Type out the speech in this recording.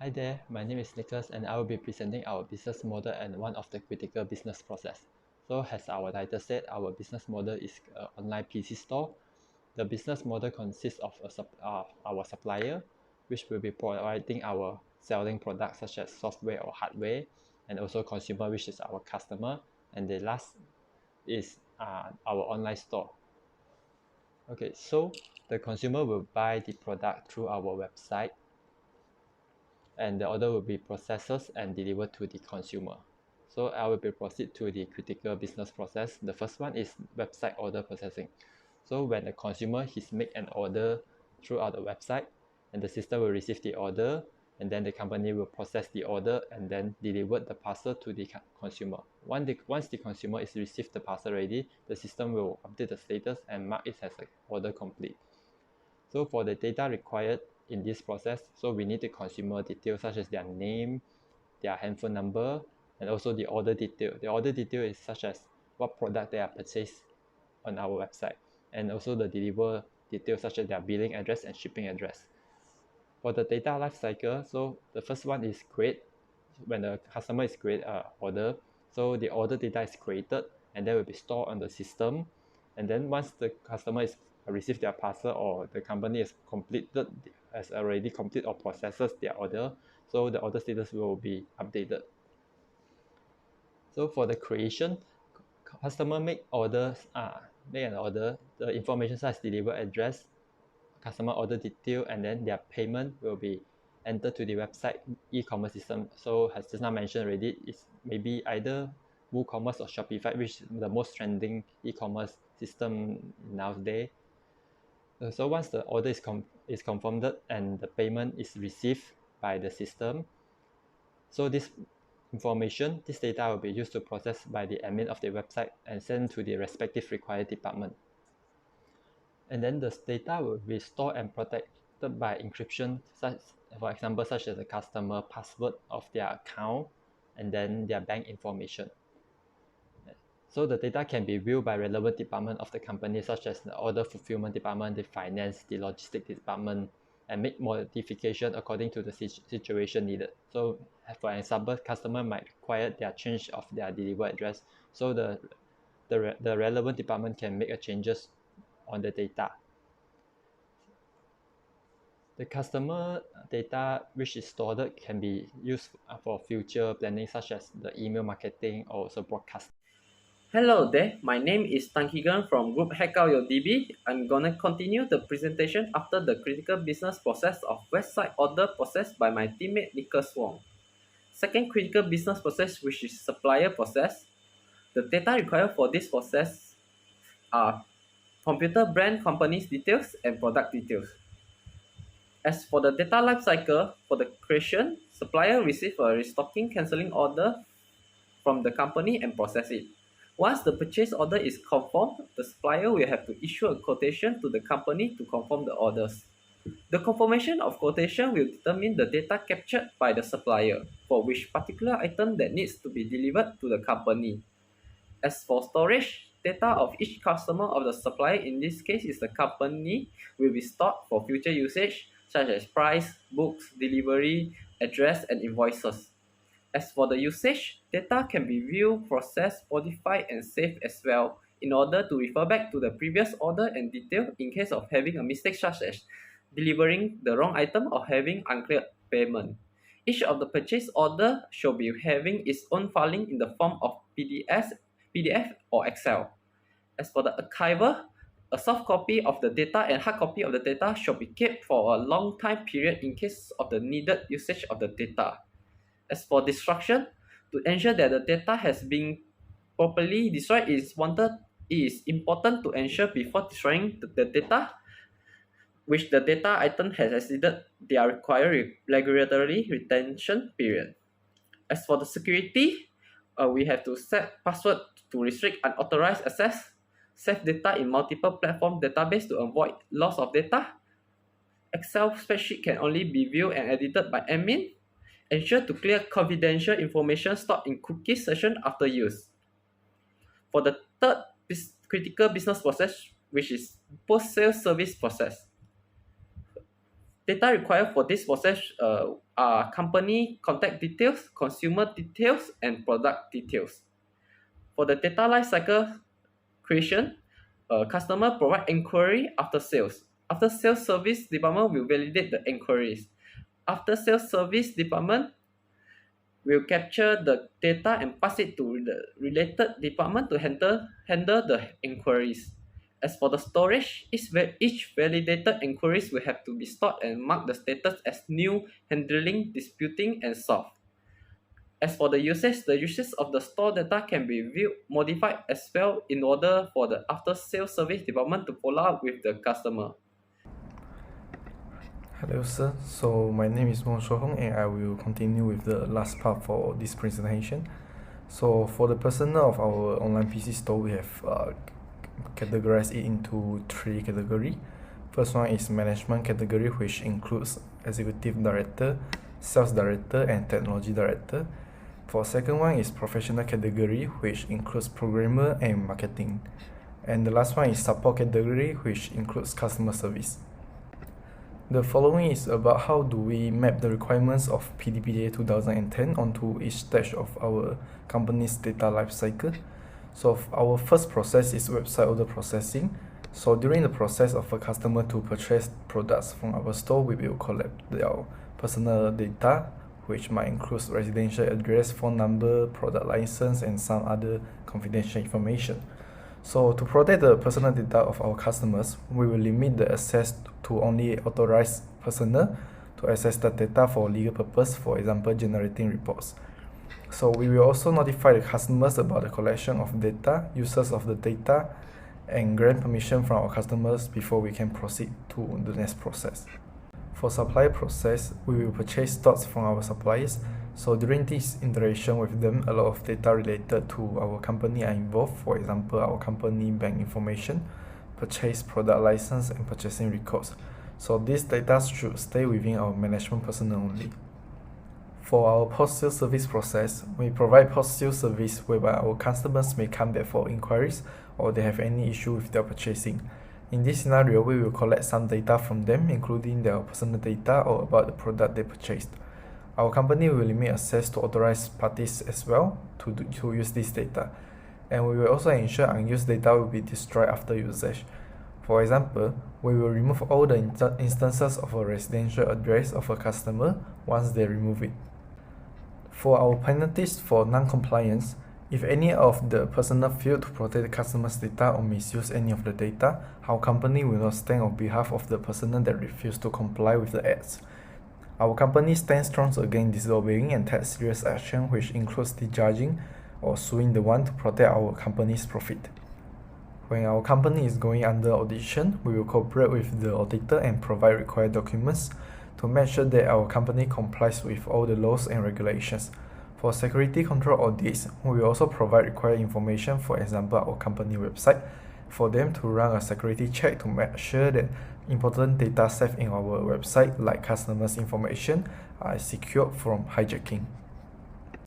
Hi there, my name is Nicholas and I will be presenting our business model and one of the critical business process. So as our title said, our business model is an online PC store. The business model consists of our supplier, which will be providing our selling products such as software or hardware, and also consumer, which is our customer. And the last is our online store. Okay, so the consumer will buy the product through our website and the order will be processed and delivered to the consumer. So I will proceed to the critical business process. The first one is website order processing. So when the consumer make an order throughout the website, and the system will receive the order, and then the company will process the order and then deliver the parcel to the consumer. Once the consumer is received the parcel already, the system will update the status and mark it as an order complete. So for the data required in this process, so we need the consumer details such as their name, their handphone number, and also the order detail. The order detail is such as what product they are purchased on our website, and also the deliver details such as their billing address and shipping address. For the data lifecycle, so the first one is create. When the customer is create order, so the order data is created and then will be stored on the system. And then once the customer is receive their parcel or the company has already completed or processes their order, so the order status will be updated. So for the creation, customer make an order, the information such as deliver address, customer order detail, and then their payment will be entered to the website e-commerce system. So as just now mentioned already, it's maybe either WooCommerce or Shopify, which is the most trending e-commerce system nowadays. So once the order is confirmed and the payment is received by the system, so this data will be used to process by the admin of the website and sent to the respective required department. And then the data will be stored and protected by encryption, for example, such as the customer password of their account and then their bank information. So the data can be viewed by relevant department of the company, such as the order fulfillment department, the finance, the logistics department, and make modification according to the situation needed. So for example, customer might require their change of their delivery address. So the relevant department can make a changes on the data. The customer data which is stored can be used for future planning, such as the email marketing or also broadcasting. Hello there, my name is Tan from Group Hack9UrDB. I'm gonna continue the presentation after the critical business process of website order process by my teammate Nicholas Wong. Second critical business process, which is supplier process. The data required for this process are computer brand company's details and product details. As for the data lifecycle, for the creation, supplier receive a restocking cancelling order from the company and process it. Once the purchase order is confirmed, the supplier will have to issue a quotation to the company to confirm the orders. The confirmation of quotation will determine the data captured by the supplier for which particular item that needs to be delivered to the company. As for storage, data of each customer of the supplier, in this case is the company, will be stored for future usage such as price, books, delivery, address, and invoices. As for the usage, data can be viewed, processed, modified, and saved as well in order to refer back to the previous order and detail in case of having a mistake such as delivering the wrong item or having unclear payment. Each of the purchase order should be having its own filing in the form of PDF or Excel. As for the archival, a soft copy of the data and hard copy of the data should be kept for a long time period in case of the needed usage of the data. As for destruction, to ensure that the data has been properly destroyed, it is important to ensure before destroying the data which the data item has exceeded their required regulatory retention period. As for the security, we have to set password to restrict unauthorized access, save data in multiple platform database to avoid loss of data. Excel spreadsheet can only be viewed and edited by admin. Ensure to clear confidential information stored in cookie session after use. For the third critical business process, which is post-sale service process. Data required for this process are company contact details, consumer details, and product details. For the data lifecycle creation, customer provide inquiry after sales. After sales service department will validate the inquiries. After sales service department will capture the data and pass it to the related department to handle the inquiries. As for the storage, each validated inquiries will have to be stored and mark the status as new, handling, disputing, and solved. As for the uses of the store data can be viewed, modified as well in order for the after sales service department to follow up with the customer. Hello sir, so my name is Mo Hong and I will continue with the last part for this presentation. So for the personnel of our online PC store, we have categorized it into 3 categories. First one is management category, which includes executive director, sales director, and technology director. For second one is professional category, which includes programmer and marketing. And the last one is support category, which includes customer service. The following is about how do we map the requirements of PDPA 2010 onto each stage of our company's data lifecycle. So our first process is website order processing. So during the process of a customer to purchase products from our store, we will collect their personal data, which might include residential address, phone number, product license, and some other confidential information. So to protect the personal data of our customers, we will limit the access to only authorized personnel to access the data for legal purpose, for example, generating reports. So we will also notify the customers about the collection of data, uses of the data, and grant permission from our customers before we can proceed to the next process. For supplier process, we will purchase stocks from our suppliers. So during this interaction with them, a lot of data related to our company are involved. For example, our company bank information, purchase product license, and purchasing records. So this data should stay within our management personnel only. For our post-sale service process, we provide post-sale service whereby our customers may come back for inquiries or they have any issue with their purchasing. In this scenario, we will collect some data from them, including their personal data or about the product they purchased. Our company will limit access to authorized parties as well to use this data. And we will also ensure unused data will be destroyed after usage. For example, we will remove all the instances of a residential address of a customer once they remove it. For our penalties for non-compliance, if any of the personnel fail to protect the customer's data or misuse any of the data, our company will not stand on behalf of the personnel that refuse to comply with the acts. Our company stands strong against disobeying and takes serious action, which includes discharging or suing the one to protect our company's profit. When our company is going under audition, we will cooperate with the auditor and provide required documents to make sure that our company complies with all the laws and regulations. For security control audits, we will also provide required information, for example, our company website, for them to run a security check to make sure that important data saved in our website, like customers' information, are secured from hijacking.